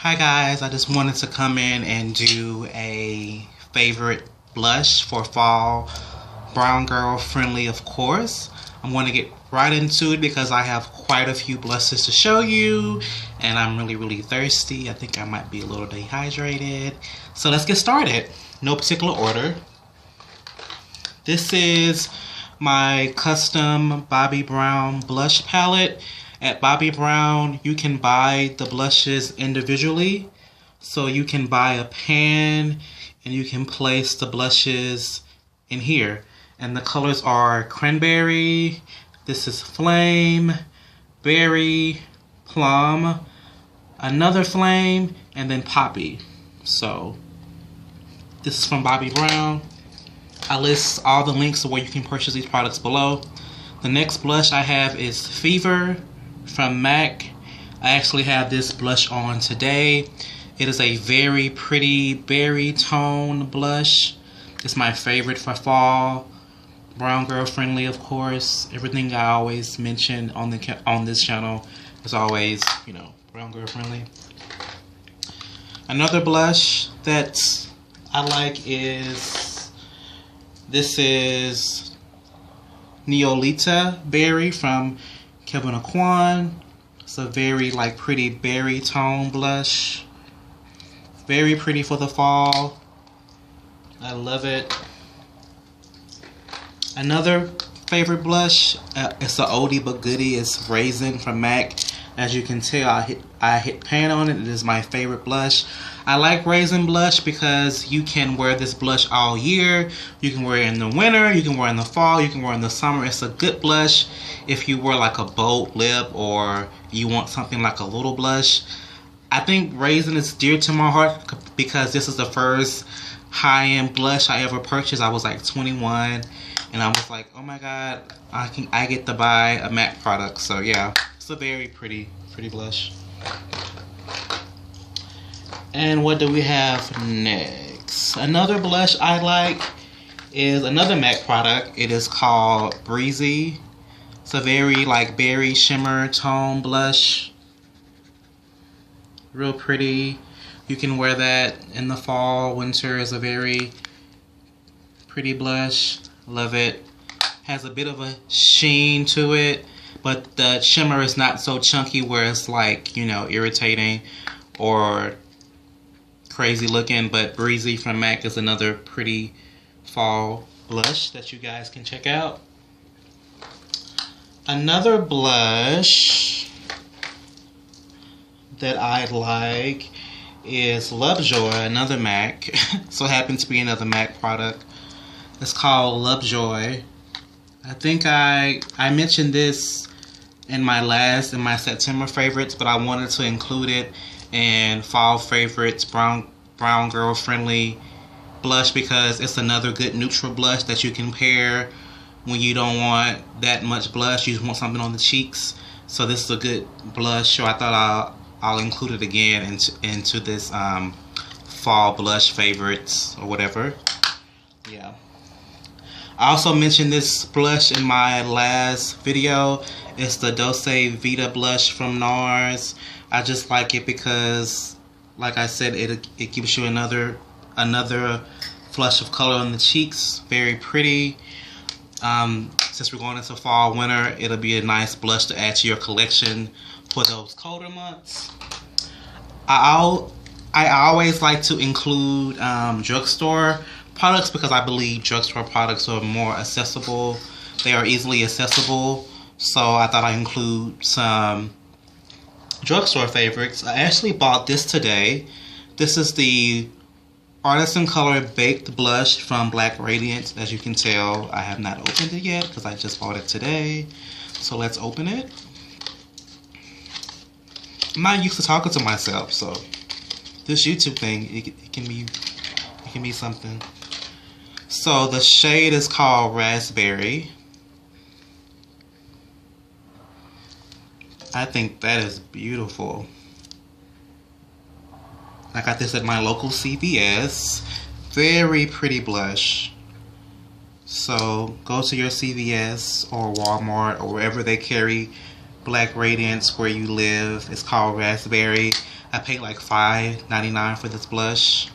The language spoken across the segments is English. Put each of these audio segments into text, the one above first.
Hi guys, I just wanted to come in and do a favorite blush for fall. Brown girl friendly, of course. I'm going to get right into it because I have quite a few blushes to show you and I'm really thirsty. I think I might be a little dehydrated. So let's get started. No particular order. This is my custom Bobbi Brown blush palette. At Bobbi Brown, you can buy the blushes individually. So you can buy a pan and you can place the blushes in here. And the colors are cranberry, this is flame, berry, plum, another flame, and then poppy. So this is from Bobbi Brown. I list all the links to where you can purchase these products below. The next blush I have is Fever from MAC. I actually have this blush on today. It is a very pretty berry tone blush. It's my favorite for fall. Brown girl friendly, of course. Everything I always mention on this channel is always, you know, brown girl friendly. Another blush that I like is, this is Neolita Berry from Kevyn Aucoin. It's a very pretty berry tone blush. Very pretty for the fall. I love it. Another favorite blush, it's an oldie but goodie, is Raizin from MAC. As you can tell, I hit pan on it. It is my favorite blush. I like Raizin blush because you can wear this blush all year. You can wear it in the winter, you can wear it in the fall, you can wear it in the summer. It's a good blush if you wear like a bold lip or you want something like a little blush. I think Raizin is dear to my heart because this is the first high-end blush I ever purchased. I was like 21 and I was like, oh my god, I get to buy a MAC product. So yeah, it's a very pretty blush. And what do we have next? Another blush I like is another MAC product. It is called Breezy. It's a very berry shimmer tone blush. Real pretty. You can wear that in the fall, winter. Is a very pretty blush. Love it. Has a bit of a sheen to it, but the shimmer is not so chunky where it's like, you know, irritating or crazy looking. But Breezy from MAC is another pretty fall blush that you guys can check out. Another blush that I like is Lovejoy, another MAC. So happens to be another MAC product. It's called Lovejoy. I think I mentioned this in my September favorites, but I wanted to include it in fall favorites, brown girl friendly blush, because it's another good neutral blush that you can pair when you don't want that much blush. You just want something on the cheeks. So this is a good blush. So I thought I'll include it again into this fall blush favorites or whatever. Yeah. I also mentioned this blush in my last video. It's the Docevida Blush from Nars. I just like it because, like I said, it gives you another flush of color on the cheeks. Very pretty. Since we're going into fall, winter, it'll be a nice blush to add to your collection for those colder months. I always like to include drugstore products because I believe drugstore products are more accessible. They are easily accessible. So I thought I'd include some drugstore favorites. I actually bought this today. This is the Artisan Color Baked Blush from Black Radiance. As you can tell, I have not opened it yet because I just bought it today. So let's open it. I'm not used to talking to myself, so this YouTube thing, it can be something. So the shade is called Raspberry. I think that is beautiful. I got this at my local CVS. Very pretty blush. So go to your CVS or Walmart or wherever they carry Black Radiance where you live. It's called Raspberry. I paid like $5.99 for this blush.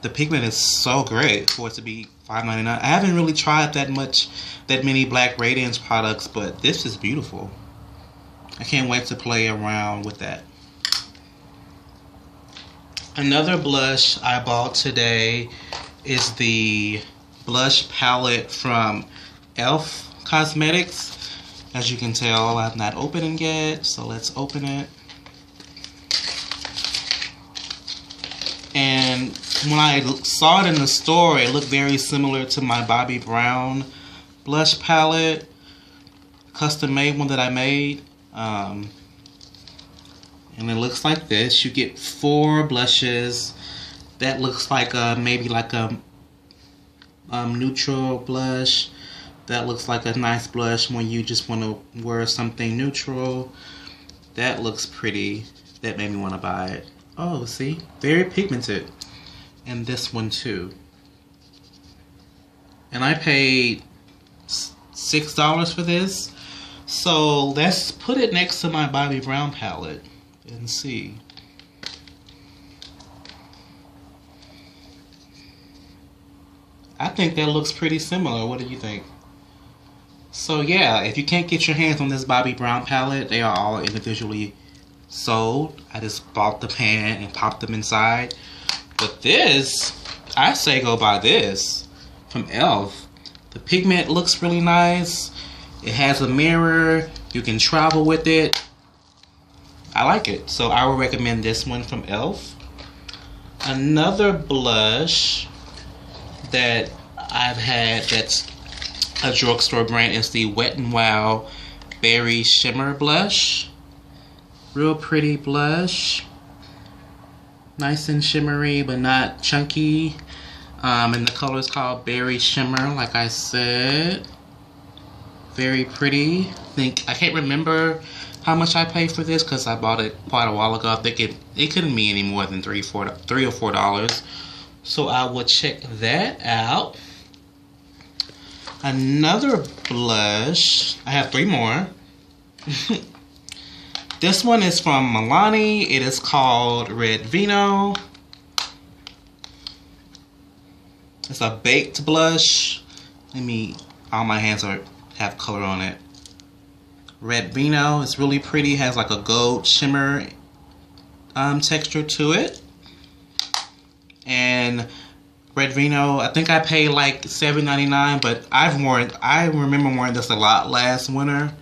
The pigment is so great for it to be $5.99. I haven't really tried that many Black Radiance products, but this is beautiful. I can't wait to play around with that. Another blush I bought today is the blush palette from e.l.f. Cosmetics. As you can tell, I've not opened it yet, so let's open it. And when I saw it in the store, it looked very similar to my Bobbi Brown blush palette, custom made one that I made. And it looks like this. You get 4 blushes. That looks like maybe like a neutral blush. That looks like a nice blush when you just want to wear something neutral. That looks pretty. That made me want to buy it. Oh, see? Very pigmented. And this one too. And I paid $6 for this. So let's put it next to my Bobbi Brown palette and see. I think that looks pretty similar. What do you think? So yeah, if you can't get your hands on this Bobbi Brown palette, they are all individually sold. I just bought the pan and popped them inside. But this, I say go buy this from e.l.f. The pigment looks really nice. It has a mirror. You can travel with it. I like it. So I would recommend this one from e.l.f. Another blush that I've had that's a drugstore brand is the WetNWild Berry Shimmer Blush. Real pretty blush. Nice and shimmery, but not chunky. And the color is called Berry Shimmer, like I said. Very pretty. I can't remember how much I paid for this because I bought it quite a while ago. I think it couldn't be any more than $3 or $4. So I will check that out. Another blush. I have 3 more. This one is from Milani. It is called Red Vino. It's a baked blush. All my hands have color on it. Red Vino. It's really pretty. Has like a gold shimmer texture to it. And Red Vino, I think I paid like $7.99, but I remember wearing this a lot last winter.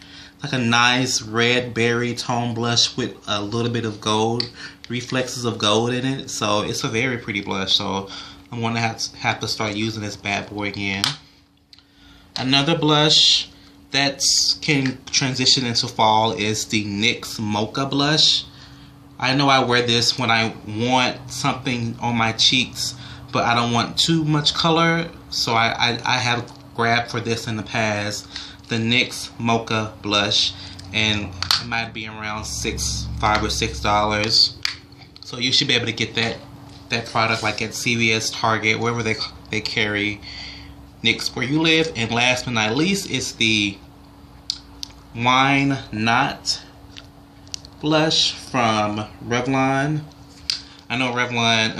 Like a nice red berry tone blush with a little bit of gold, reflexes of gold in it. So it's a very pretty blush. So I'm gonna have to start using this bad boy again. Another blush that can transition into fall is the NYX Mocha Blush. I know I wear this when I want something on my cheeks, but I don't want too much color. So I have grabbed for this in the past, the NYX Mocha Blush, and it might be around $5 or $6. So you should be able to get that product like at CVS, Target, wherever they carry NYX where you live. And last but not least is the Wine Not blush from Revlon. I know Revlon,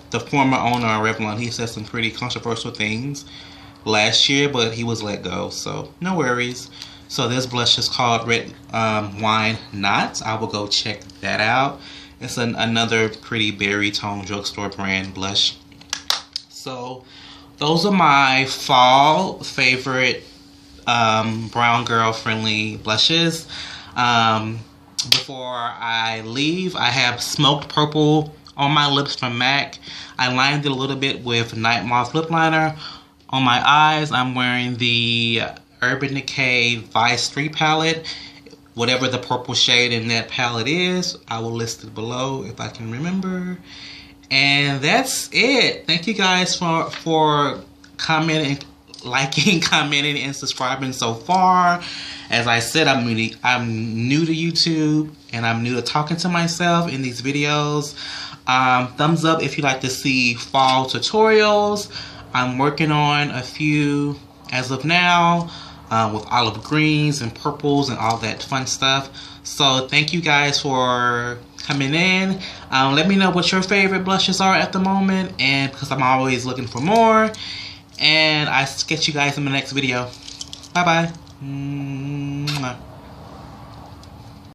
the former owner of Revlon, he said some pretty controversial things last year, but he was let go, so no worries. So this blush is called Wine Not. I will go check that out. It's another pretty berry tone drugstore brand blush. So those are my fall favorite brown girl friendly blushes. Before I leave, I have Smoked Purple on my lips from MAC. I lined it a little bit with Night Moth lip liner. On my eyes, I'm wearing the Urban Decay Vice 3 palette. Whatever the purple shade in that palette is, I will list it below if I can remember. And that's it. Thank you guys for commenting, liking, commenting, and subscribing so far. As I said, I'm new to YouTube, and I'm new to talking to myself in these videos. Thumbs up if you like to see fall tutorials. I'm working on a few as of now with olive greens and purples and all that fun stuff. So thank you guys for coming in. Let me know what your favorite blushes are at the moment, and because I'm always looking for more. And I catch you guys in the next video. Bye bye.